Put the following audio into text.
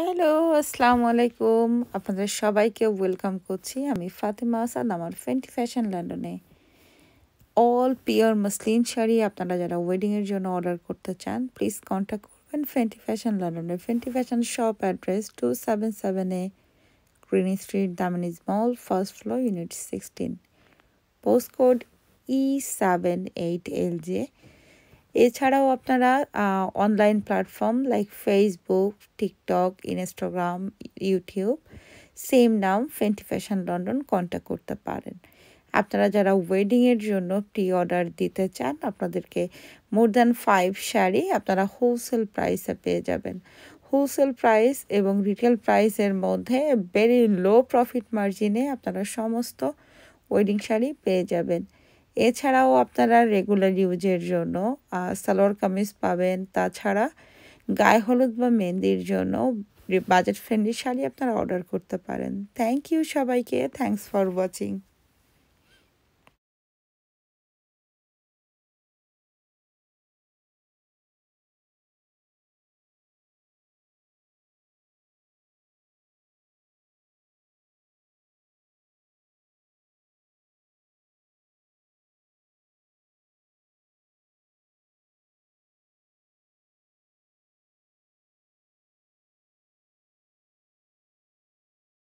Hello, আসসালামু আলাইকুম। আপনাদের সবাইকে ওয়েলকাম করছি। আমি ফাতেমা আসাদ আমার ফেন্টি ফ্যাশন লন্ডনে। অল পিওর মসলিন শাড়ি আপনারা যারা ওয়েডিংয়ের জন্য অর্ডার করতে চান প্লিজ কন্ট্যাক্ট করবেন ফেন্টি ফ্যাশন লন্ডনে। Fenty fashion shop address 277A green street, দামানিজ mall, first floor, unit 16, postcode E78LJ। এছাড়াও আপনারা online platform like Facebook, TikTok, Instagram, YouTube same নাম ফেন্টি ফ্যাশন লন্ডন কন্ট্যাক্ট করতে পারেন। আপনারা যারা ওয়েডিংয়ের জন্য প্রি অর্ডার দিতে চান আপনাদেরকে মোর দ্যান 5 শাড়ি আপনারা হোলসেল প্রাইসে পেয়ে যাবেন। হোলসেল প্রাইস এবং রিটেল প্রাইসের মধ্যে ভেরি লো প্রফিট মার্জিনে আপনারা সমস্ত ওয়েডিং শাড়ি পেয়ে যাবেন। এছাড়াও আপনারা রেগুলার ইউজের জন্য সালোয়ার কামিজ পাবেন। তাছাড়া গায়ে হলুদ বা মেহেন্দির জন্য বাজেট ফ্রেন্ডলি শাড়ি আপনারা অর্ডার করতে পারেন। থ্যাংক ইউ সবাইকে। Thanks for watching.